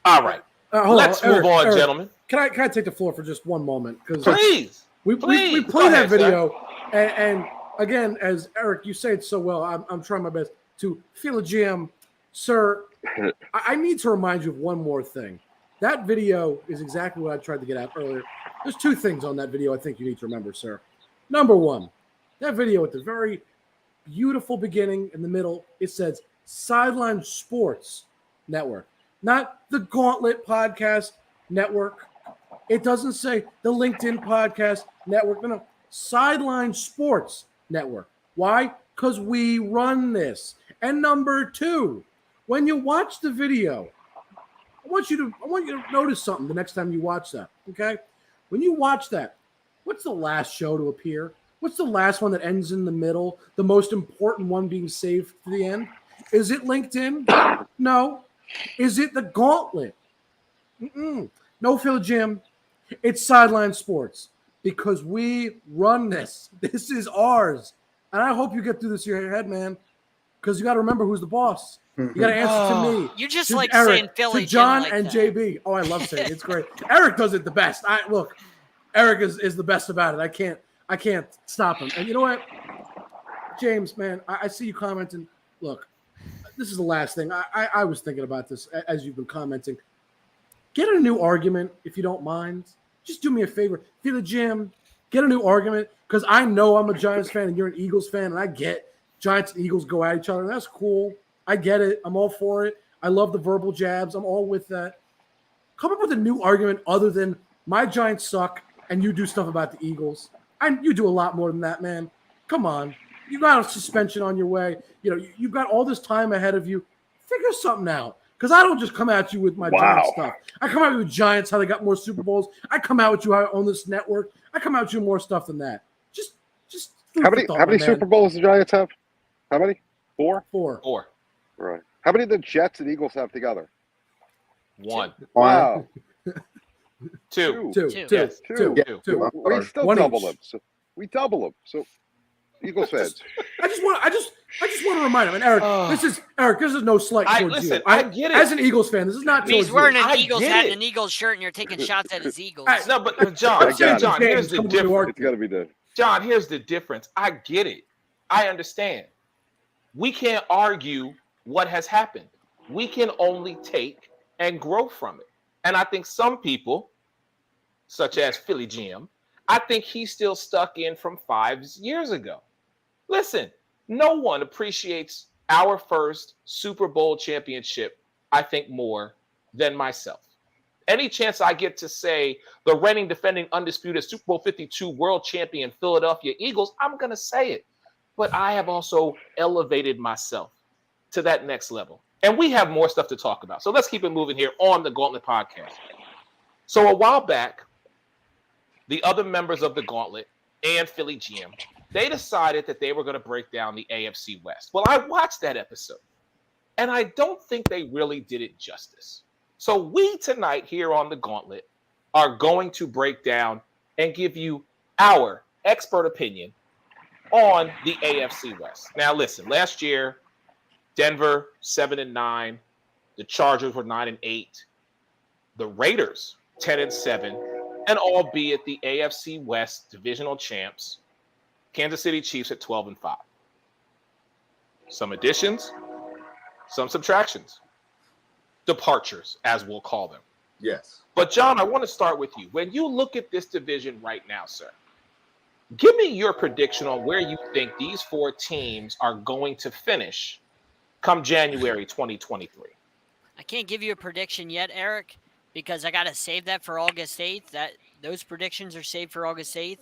All right. Let's move on, Eric, gentlemen. Can I take the floor for just one moment? Please. We Please. play that Go ahead, video. And again, as Eric, you say it so well, I'm trying my best to feel a GM. Sir, I need to remind you of one more thing. That video is exactly what I tried to get at earlier. There's two things on that video I think you need to remember, sir. Number one, that video at the very beautiful beginning in the middle, it says Sideline Sports Network, not the Gauntlet Podcast Network. It doesn't say the LinkedIn Podcast Network. No. Sideline Sports Network. Why? Because we run this. And number two, when you watch the video, I want you to notice something the next time you watch that, okay? When you watch that, what's the last show to appear? What's the last one that ends in the middle? The most important one being saved to the end? Is it LinkedIn? No. Is it the Gauntlet? No, Phil Jim. It's Sideline Sports because we run this. This is ours. And I hope you get through this in your head, man, because you got to remember who's the boss. You got to answer to me. You just to like Eric, saying Philly to John like and that. JB. Oh, I love saying it. It's great. Eric does it the best. Look, Eric is the best about it. I can't stop him. And you know what, James, man, I see you commenting. Look, this is the last thing. I was thinking about this as you've been commenting. Get a new argument if you don't mind. Just do me a favor. Feel the gym. Get a new argument because I know I'm a Giants fan and you're an Eagles fan, and I get Giants and Eagles go at each other. And that's cool. I get it. I'm all for it. I love the verbal jabs. I'm all with that. Come up with a new argument other than my Giants suck and you do stuff about the Eagles. And you do a lot more than that, man. Come on. You got a suspension on your way. You know, you've got all this time ahead of you. Figure something out. Because I don't just come at you with my Giants stuff. I come at you with Giants, how they got more Super Bowls. I come out with you how I own this network. I come out with you more stuff than that. Just how many Super Bowls the Giants have? How many? Four? Four. Right. How many did the Jets and Eagles have together? One. Wow. Two. Two. Yes. Two. We still One double each. them. So we double them. So Eagles fans. I just want to remind him. And Eric, this is no slight towards you. I get it. As an Eagles fan, this is not towards He's wearing you. an Eagles get hat it. and an Eagles shirt, and you're taking shots at his Eagles. No, but John, here's the difference. It's got to be the. John, here's the difference. I get it. I understand. We can't argue what has happened. We can only take and grow from it. And I think some people, such as Philly Jim, I think he's still stuck in from 5 years ago. Listen, no one appreciates our first Super Bowl championship, I think, more than myself. Any chance I get to say the reigning, defending, undisputed Super Bowl 52 world champion Philadelphia Eagles, I'm going to say it. But I have also elevated myself to that next level. And we have more stuff to talk about. So let's keep it moving here on the Gauntlet podcast. So a while back, the other members of the Gauntlet and Philly GM, they decided that they were going to break down the AFC West. Well, I watched that episode, and I don't think they really did it justice. So we tonight here on the Gauntlet are going to break down and give you our expert opinion on the AFC West. Now, listen, last year, Denver 7-9, the Chargers were 9-8, the Raiders 10-7, and albeit the AFC West divisional champs, Kansas City Chiefs at 12-5. Some additions, some subtractions, departures, as we'll call them. Yes. But John, I want to start with you. When you look at this division right now, sir, give me your prediction on where you think these 4 teams are going to finish come January 2023. I can't give you a prediction yet, Eric, because I got to save that for August 8th. Those predictions are saved for August 8th.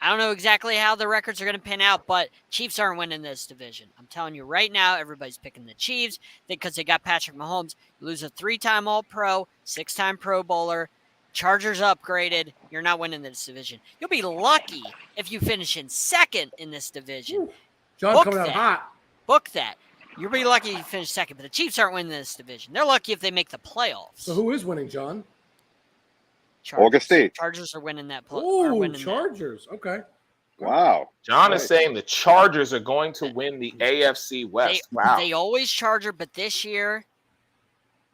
I don't know exactly how the records are going to pan out, but Chiefs aren't winning this division. I'm telling you right now, everybody's picking the Chiefs because they got Patrick Mahomes. You lose a 3-time All-Pro, 6-time Pro Bowler, Chargers upgraded. You're not winning this division. You'll be lucky if you finish in second in this division. John coming out hot. Book that. You'll be lucky if you finish second, but the Chiefs aren't winning this division. They're lucky if they make the playoffs. So who is winning, John? Chargers. August 8th. Chargers are winning that. Oh, Chargers. That. Okay. Wow. John is saying the Chargers are going to win the AFC West. Wow. They always Charger, but this year,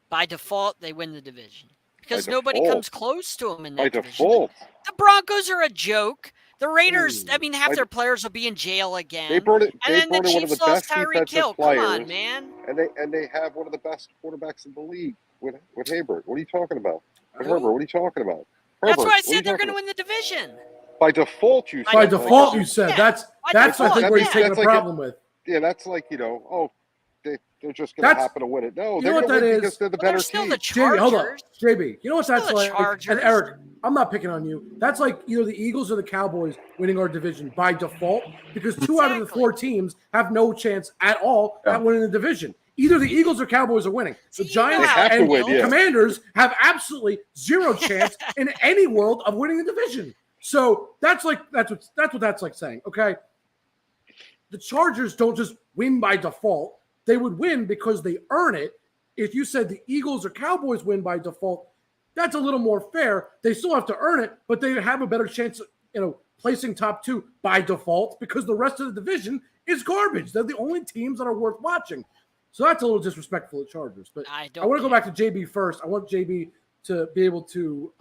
by default, they win the division. Because nobody comes close to them in that division. By default. The Broncos are a joke. The Raiders, I mean, half their players will be in jail again. They brought it. And They then the brought in one of Chiefs the lost best Tyreek defensive Hill. players. Come on, man. And they have one of the best quarterbacks in the league with Herbert. What are you talking about? Herbert, what are you talking about? That's why I said they're going to win the division. By default, you said. By default, you said. Yeah. That's I think where he's taking a problem with. Yeah, that's like, they're just going to happen to win it. No, You they're know what going to that win is? because they're the Well, better they're still team. the JB, hold on. Chargers. JB, you know what that's Still the like? Chargers. And Eric, I'm not picking on you. That's like either the Eagles or the Cowboys winning our division by default because 2 out of the 4 teams have no chance at all at winning the division. Either the Eagles or Cowboys are winning. The Giants and Commanders have absolutely zero chance in any world of winning the division. So that's what that's like saying. Okay, the Chargers don't just win by default; they would win because they earn it. If you said the Eagles or Cowboys win by default, that's a little more fair. They still have to earn it, but they have a better chance, placing top 2 by default because the rest of the division is garbage. They're the only teams that are worth watching. So that's a little disrespectful to Chargers. But I want to go back to JB first. I want JB to be able to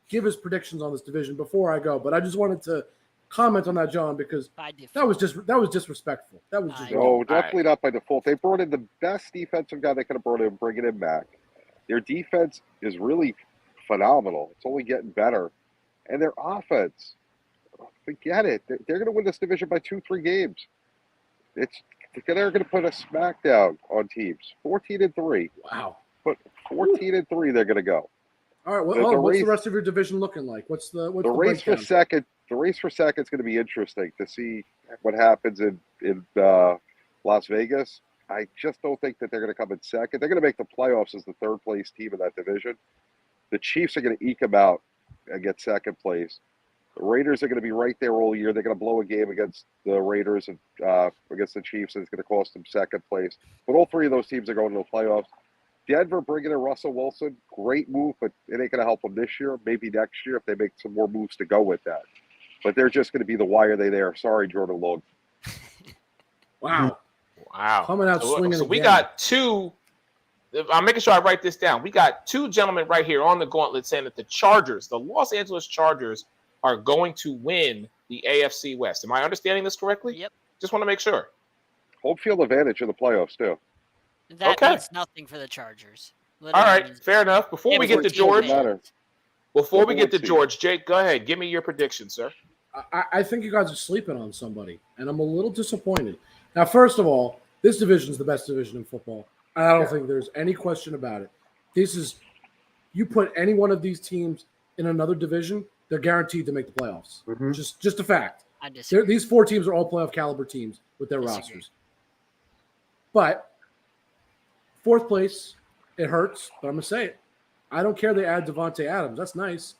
give his predictions on this division before I go. But I just wanted to comment on that, John, because that was disrespectful. That was just no, definitely not by default. They brought in the best defensive guy they could have brought in, bringing him back. Their defense is really phenomenal. It's only getting better. And their offense, forget it. They're going to win this division by 2-3 games. They're going to put a smackdown on teams. 14-3. Wow. But 14-3, they're going to go. All right. Well, what's the rest of your division looking like? What's the race for second? The race for second is going to be interesting to see what happens in Las Vegas. I just don't think that they're going to come in second. They're going to make the playoffs as the 3rd place team in that division. The Chiefs are going to eke them out and get second place. The Raiders are going to be right there all year. They're going to blow a game against the Raiders and against the Chiefs, and it's going to cost them second place. But all 3 of those teams are going to the playoffs. Denver bringing in Russell Wilson, great move, but it ain't going to help them this year. Maybe next year if they make some more moves to go with that. But they're just going to be the why are they there? Sorry, Jordan Love. Wow. Coming out swinging So we again. got two. I'm making sure I write this down. We got two gentlemen right here on the gauntlet saying that the Los Angeles Chargers, are going to win the AFC West. Am I understanding this correctly? Yep. Just want to make sure. Home field advantage in the playoffs, too. That Okay. means nothing for the Chargers. All Literally right, means fair enough. Before we get to 14 George, wins. Jake, go ahead. Give me your prediction, sir. I think you guys are sleeping on somebody, and I'm a little disappointed. Now, first of all, this division is the best division in football. I don't think there's any question about it. You put any one of these teams in another division, they're guaranteed to make the playoffs. Mhm. Just a fact. I disagree. These four teams are all playoff caliber teams with their Disagree. rosters. But fourth place, it hurts, but I'm going to say it. I don't care they add Devontae Adams. That's nice.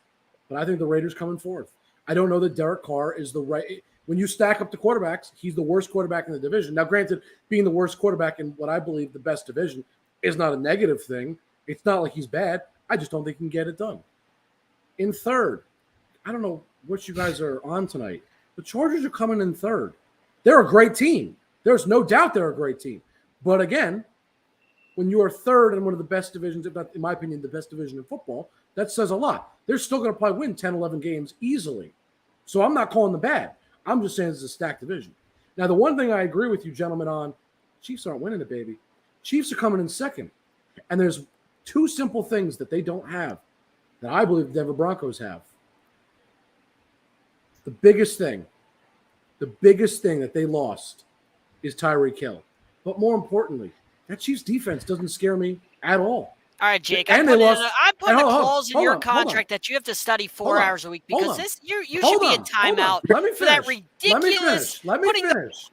But I think the Raiders coming fourth. I don't know that Derek Carr is the right – when you stack up the quarterbacks, he's the worst quarterback in the division. Now, granted, being the worst quarterback in what I believe the best division is not a negative thing. It's not like he's bad. I just don't think he can get it done. In third, I don't know what you guys are on tonight. The Chargers are coming in third. They're a great team. There's no doubt they're a great team. But again, when you are third in one of the best divisions, if not, in my opinion, the best division in football, that says a lot. They're still going to probably win 10, 11 games easily. So I'm not calling them bad. I'm just saying it's a stacked division. Now, the one thing I agree with you gentlemen on, Chiefs aren't winning it, baby. Chiefs are coming in second. And there's two simple things that they don't have that I believe the Denver Broncos have. The biggest thing that they lost is Tyreek Hill. But more importantly, that Chiefs defense doesn't scare me at all. All right, Jake. And I'm they putting, lost- I'm putting and a hold on, clause in hold your on, hold on. contract that you have to study 4 Hold on, hours a week hold because on. this you should Hold be in on, hold on. timeout Let me for that finish. ridiculous. Let me putting the- finish.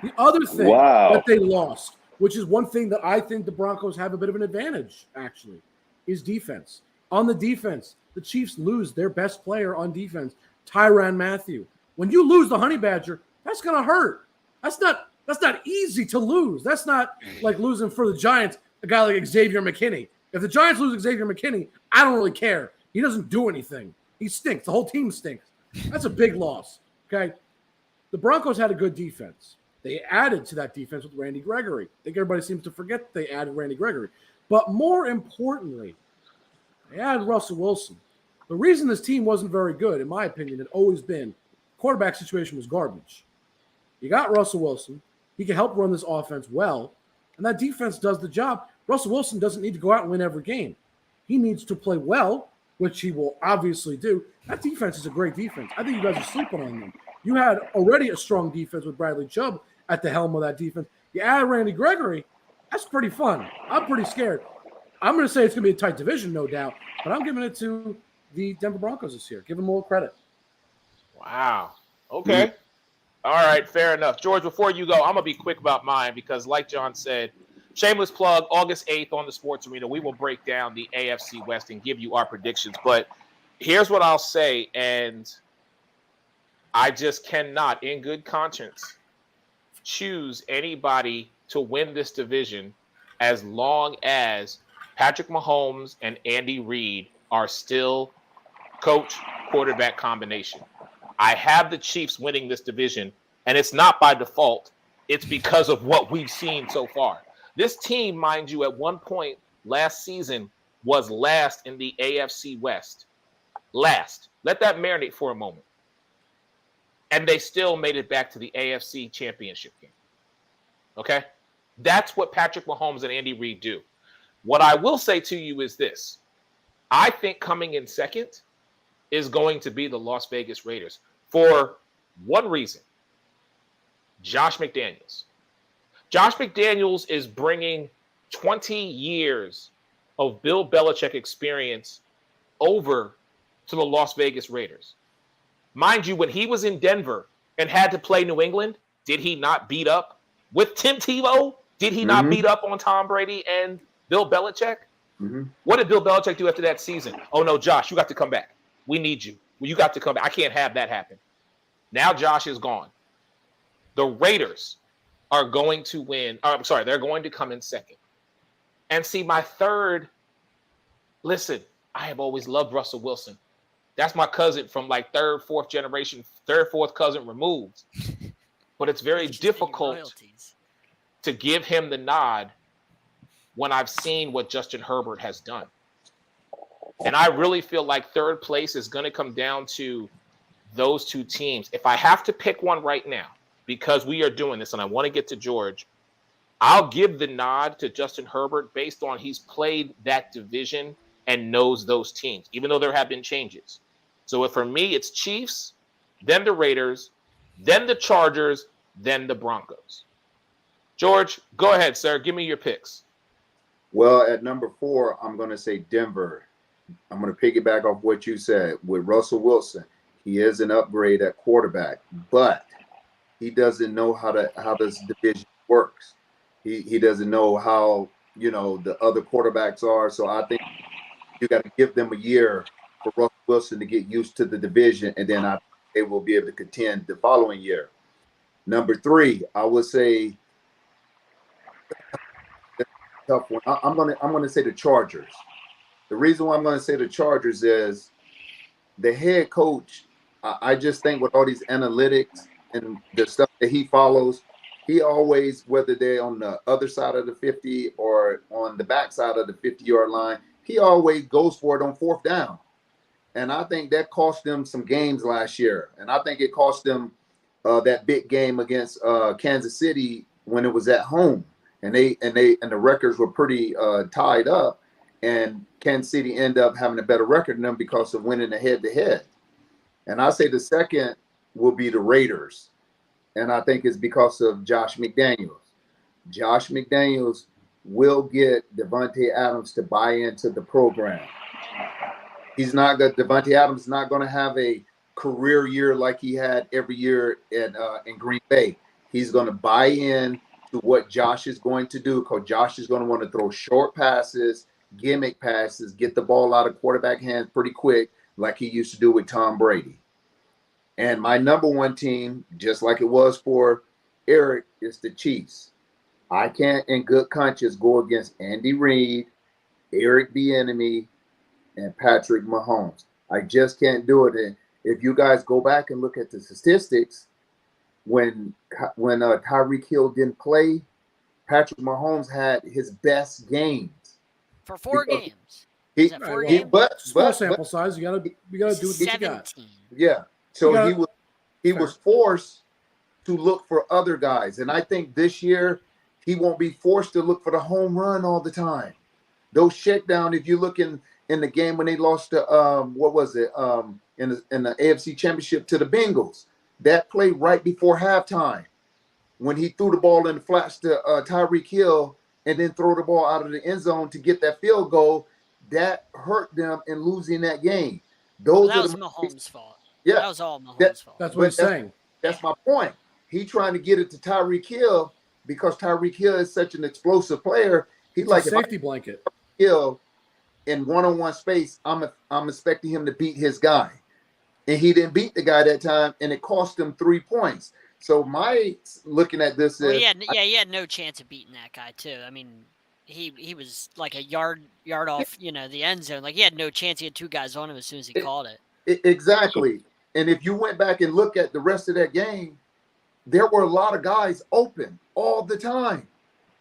The other thing Wow. that they lost, which is one thing that I think the Broncos have a bit of an advantage, actually, is defense. On the defense, the Chiefs lose their best player on defense, Tyrann Mathieu. When you lose the Honey Badger, that's going to hurt. That's not easy to lose. That's not like losing for the Giants, a guy like Xavier McKinney. If the Giants lose Xavier McKinney, I don't really care. He doesn't do anything. He stinks. The whole team stinks. That's a big loss, okay? The Broncos had a good defense. They added to that defense with Randy Gregory. I think everybody seems to forget they added Randy Gregory. But more importantly, they added Russell Wilson. The reason this team wasn't very good, in my opinion, had always been quarterback situation was garbage. You got Russell Wilson. He can help run this offense well, and that defense does the job. Russell Wilson doesn't need to go out and win every game. He needs to play well, which he will obviously do. That defense is a great defense. I think you guys are sleeping on them. You had already a strong defense with Bradley Chubb at the helm of that defense. You add Randy Gregory, that's pretty fun. I'm pretty scared. I'm going to say it's going to be a tight division, no doubt, but I'm giving it to the Denver Broncos this year. Give them more credit. Wow. Okay. All right. Fair enough. George, before you go, I'm going to be quick about mine because, like John said, shameless plug, August 8th on the Sports Arena, we will break down the AFC West and give you our predictions. But here's what I'll say, and I just cannot, in good conscience, choose anybody to win this division as long as Patrick Mahomes and Andy Reid are still coach-quarterback combination. I have the Chiefs winning this division, and it's not by default. It's because of what we've seen so far. This team, mind you, at one point last season was last in the AFC West. Last. Let that marinate for a moment. And they still made it back to the AFC Championship game. Okay? That's what Patrick Mahomes and Andy Reid do. What I will say to you is this. I think coming in second is going to be the Las Vegas Raiders for one reason. Josh McDaniels. Josh McDaniels is bringing 20 years of Bill Belichick experience over to the Las Vegas Raiders. Mind you, when he was in Denver and had to play New England, did he not beat up with Tim Tebow? Did he not beat up on Tom Brady and Bill Belichick? What did Bill Belichick do after that season? Oh, no, Josh, you got to come back. We need you. You got to come back. I can't have that happen. Now Josh is gone. The Raiders are going to win. I'm sorry, they're going to come in second. And see, my third, listen, I have always loved Russell Wilson. That's my cousin from like third, fourth cousin removed. But it's very difficult to give him the nod when I've seen what Justin Herbert has done. And I really feel like third place is going to come down to those two teams. If I have to pick one right now, because we are doing this and I want to get to George, I'll give the nod to Justin Herbert based on he's played that division and knows those teams, even though there have been changes. So for me, it's Chiefs, then the Raiders, then the Chargers, then the Broncos. George, go ahead, sir. Give me your picks. Well, at number 4, I'm going to say Denver. I'm going to piggyback off what you said. With Russell Wilson, he is an upgrade at quarterback, but he doesn't know how this division works. He doesn't know how, the other quarterbacks are. So I think you got to give them a year for Russell Wilson to get used to the division, and then they will be able to contend the following year. Number 3, I would say tough one. I'm gonna say the Chargers. The reason why I'm gonna say the Chargers is the head coach. I just think with all these analytics and the stuff that he follows, he always, whether they're on the other side of the 50 or on the back side of the 50-yard line, he always goes for it on 4th down. And I think that cost them some games last year. And I think it cost them that big game against Kansas City when it was at home. And the records were pretty tied up. And Kansas City ended up having a better record than them because of winning the head-to-head. And I say the second will be the Raiders. And I think it's because of Josh McDaniels. Josh McDaniels will get Devontae Adams to buy into the program. Devontae Adams is not going to have a career year like he had every year in Green Bay. He's going to buy in to what Josh is going to do, because Josh is going to want to throw short passes, gimmick passes, get the ball out of quarterback hands pretty quick, like he used to do with Tom Brady. And my number 1 team, just like it was for Eric, is the Chiefs. I can't in good conscience go against Andy Reid, Eric Bieniemy, and Patrick Mahomes. I just can't do it. And if you guys go back and look at the statistics, when Tyreek Hill didn't play, Patrick Mahomes had his best games for 4 games. But small sample size. You gotta do what you got. Yeah. So he was forced to look for other guys, and I think this year he won't be forced to look for the home run all the time. Those checkdown. If you look in the game when they lost to in the AFC Championship to the Bengals, that play right before halftime when he threw the ball in the flats to Tyreek Hill and then throw the ball out of the end zone to get that field goal, that hurt them in losing that game. That was Mahomes' fault. Yeah, that was all Mahomes' fault. That's what he's saying. That's my point. He trying to get it to Tyreek Hill because Tyreek Hill is such an explosive player. He's like a safety blanket. Hill in one-on-one space, I'm expecting him to beat his guy. And he didn't beat the guy that time, and it cost him 3 points. So my looking at this is he had no chance of beating that guy too. I mean, he was like a yard off, the end zone. Like he had no chance. He had 2 guys on him as soon as he called it. Exactly. And if you went back and look at the rest of that game, there were a lot of guys open all the time.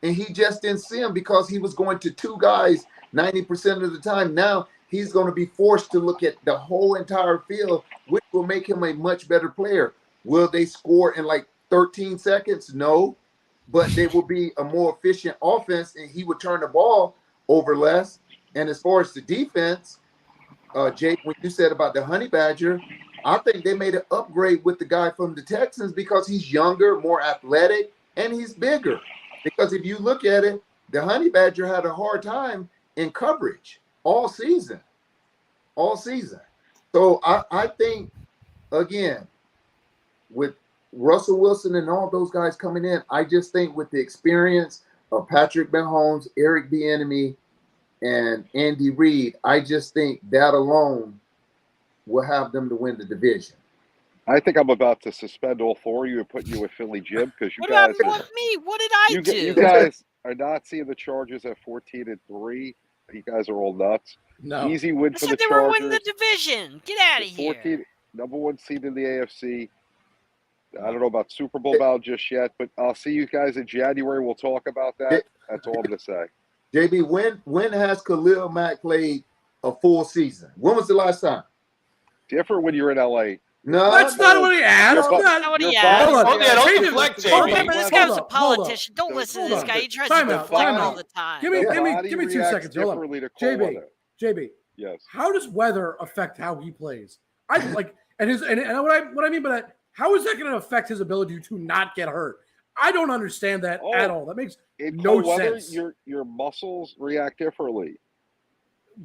And he just didn't see them because he was going to 2 guys 90% of the time. Now he's going to be forced to look at the whole entire field, which will make him a much better player. Will they score in like 13 seconds? No. But they will be a more efficient offense, and he would turn the ball over less. And as far as the defense, Jake, when you said about the Honey Badger, I think they made an upgrade with the guy from the Texans because he's younger, more athletic, and he's bigger. Because if you look at it, the Honey Badger had a hard time in coverage all season. So I think, again, with Russell Wilson and all those guys coming in, I just think with the experience of Patrick Mahomes, Eric Bieniemy, and Andy Reid, I just think that alone will have them to win the division. I think I'm about to suspend all 4 of you and put you with Philly Jim because you what guys. What me? What did I do? You guys. are not seeing the Chargers at 14-3. You guys are all nuts. No. Easy win I for the said they were winning Chargers. the division. Get out of here. 14, number 1 seed in the AFC. I don't know about Super Bowl bound just yet, but I'll see you guys in January. We'll talk about that. That's all I'm going to say. JB, when has Khalil Mack played a full season? When was the last time? Different when you're in LA. No, That's not what he asked. You're That's not what he You're asked. fine. Hold on. Don't Hey, deflect, hold on. JB. Remember, this guy was a Hold on, hold on. politician. Don't listen to this Hold guy. on. He tries Time to out, deflect time all out. the time. Give me The body 2 reacts seconds. Hold on. differently to cold JB, weather. JB, Yes. how does weather affect how he plays? I like, and what I mean by that, how is that going to affect his ability to not get hurt? I don't understand that at all. That makes In no cold weather, sense. your muscles react differently.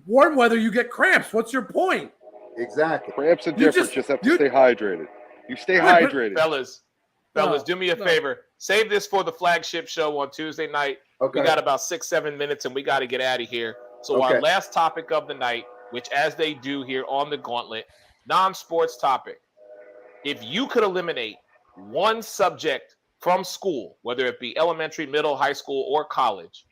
Warm weather, you get cramps. What's your point? exactly. Cramps are You different. Just have to stay hydrated. You stay hydrated. Fellas, No, do me a no. favor. Save this for the flagship show on Tuesday night. Okay. We got about 6-7 minutes, and we got to get out of here. So Okay. our last topic of the night, which as they do here on the Gauntlet, non-sports topic. If you could eliminate one subject from school, whether it be elementary, middle, high school, or college,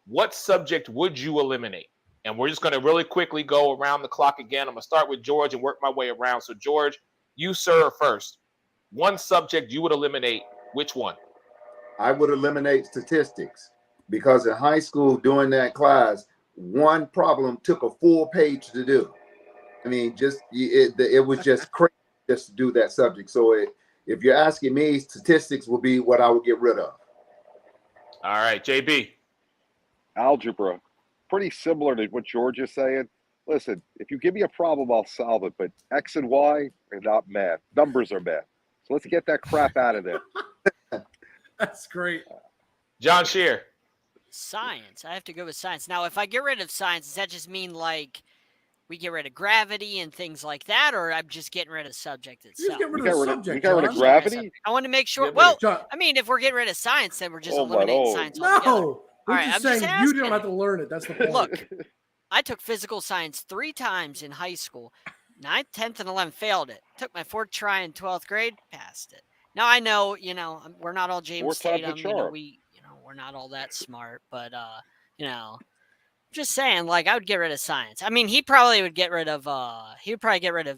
what subject would you eliminate? And we're just going to really quickly go around the clock again. I'm going to start with George and work my way around. So, George, you, sir, are first. One subject you would eliminate, which one? I would eliminate statistics because in high school during that class, one problem took a full page to do. I mean, it was just crazy just to do that subject. So if you're asking me, statistics will be what I would get rid of. All right, JB. Algebra. Pretty similar to what George is saying. Listen, if you give me a problem, I'll solve it. But X and Y are not math. Numbers are math. So let's get that crap out of there. That's great. John Shear. Science. I have to go with science. Now, if I get rid of science, does that just mean like we get rid of gravity and things like that, or I'm just getting rid of the subject You itself? just get rid We of got the rid of- subject. we got rid of John. gravity? I want to make sure. Get rid Well, of- John, I mean, if we're getting rid of science, then we're just Oh, my eliminating Lord. science altogether. no. We're right, just I'm just saying you don't asking. have to learn it. That's the point. Look, I took physical science 3 times in high school. 9th, 10th, and 11th failed it. Took my 4th try in 12th grade, passed it. Now I know, we're not all James 4 times a Tatum. charm. We're not all that smart, but just saying, like I would get rid of science. I mean, he probably would get rid of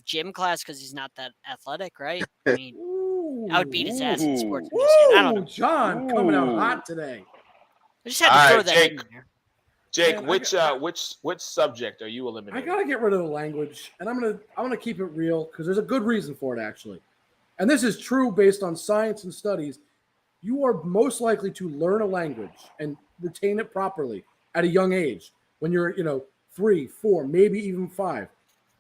gym class because he's not that athletic, right? I mean, I would beat his ass in sports Ooh. medicine. I don't Ooh, know. John coming out Ooh. hot today. I just had to All throw right, that Jake. in there. Jake, Man, which subject are you I eliminating? gotta get rid of the language, and I'm gonna keep it real because there's a good reason for it actually, and this is true based on science and studies. You are most likely to learn a language and retain it properly at a young age when you're 3, 4, maybe even 5.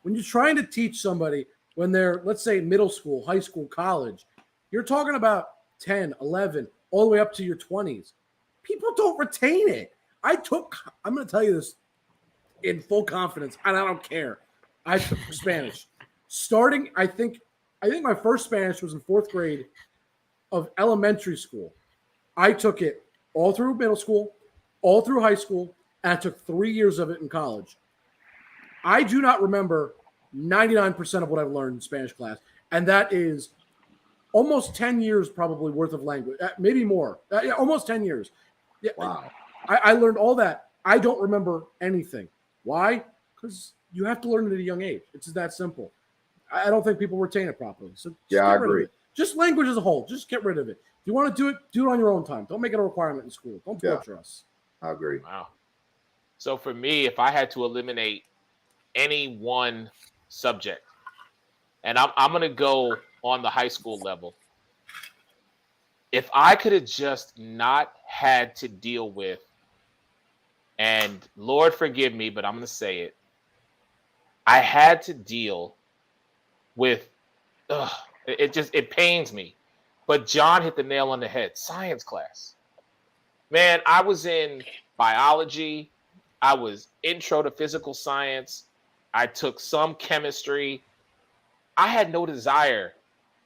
When you're trying to teach somebody when they're, let's say, middle school, high school, college, you're talking about 10, 11, all the way up to your 20s. People don't retain it. I'm going to tell you this in full confidence, and I don't care. I took Spanish. Starting, I think my first Spanish was in 4th grade of elementary school. I took it all through middle school, all through high school, and I took 3 years of it in college. I do not remember 99% of what I've learned in Spanish class, and that is almost 10 years probably worth of language, maybe more, almost 10 years. Yeah, Wow. I learned all that. I don't remember anything. Why? Because you have to learn it at a young age. It's that simple. I don't think people retain it properly. So just Yeah, I get rid of agree. it. Just language as a whole. Just get rid of it. If you want to do it on your own time. Don't make it a requirement in school. Don't Yeah. torture us. I agree. Wow. So for me, if I had to eliminate any one subject, and I'm going to go on the high school level, if I could have just not had to deal with, and Lord forgive me, but I'm going to say it, I had to deal with, it pains me. But John hit the nail on the head. Science class. Man, I was in biology. I was intro to physical science. I took some chemistry. I had no desire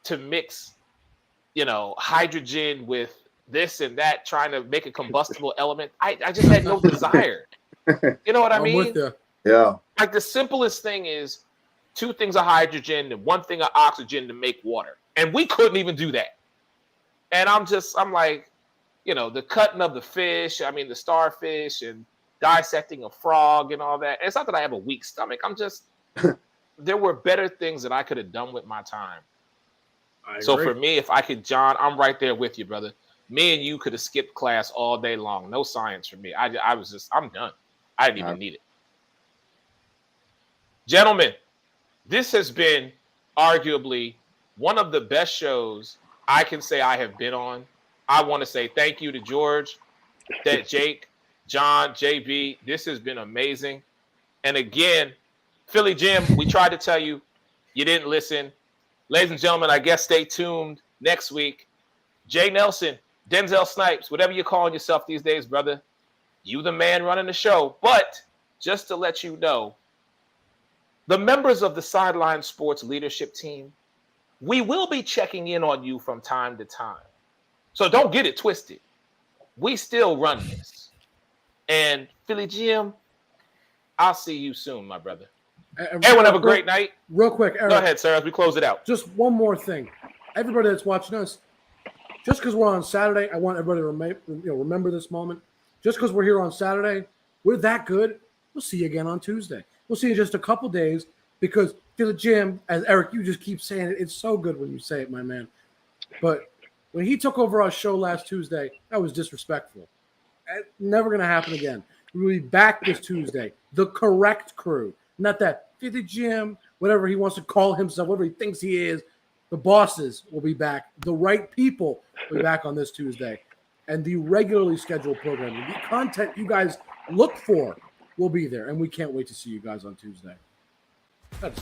to mix, hydrogen with this and that, trying to make a combustible element. I just had no desire. You know what I I'm mean? with you. Yeah. Like the simplest thing is 2 things of hydrogen and 1 thing of oxygen to make water. And we couldn't even do that. And I'm like, the cutting of the fish. I mean, the starfish and dissecting a frog and all that. It's not that I have a weak stomach. I'm just there were better things that I could have done with my time. So for me, if I could, John, I'm right there with you, brother. Me and you could have skipped class all day long. No science for me. I'm done. I didn't even need it. Gentlemen, this has been arguably one of the best shows I can say I have been on. I want to say thank you to George, Jake, John, JB. This has been amazing. And again, Philly Jim, we tried to tell you, you didn't listen. Ladies and gentlemen, I guess stay tuned next week. Jay Nelson, Denzel Snipes, whatever you're calling yourself these days, brother, you the man running the show. But just to let you know, the members of the Sideline Sports leadership team, we will be checking in on you from time to time. So don't get it twisted. We still run this. And Philly Jim, I'll see you soon, my brother. Everyone have a great night. Real quick, Eric. Go ahead, sir, as we close it out. Just one more thing. Everybody that's watching us, just because we're on Saturday, I want everybody to remember this moment. Just because we're here on Saturday, we're that good. We'll see you again on Tuesday. We'll see you in just a couple days because Philly Jim, as Eric, you just keep saying it. It's so good when you say it, my man. But when he took over our show last Tuesday, that was disrespectful. Never going to happen again. We'll be back this Tuesday. The correct crew. Not that Philly Jim, whatever he wants to call himself, whatever he thinks he is. The bosses will be back. The right people will be back on this Tuesday. And the regularly scheduled programming, the content you guys look for will be there. And we can't wait to see you guys on Tuesday. That's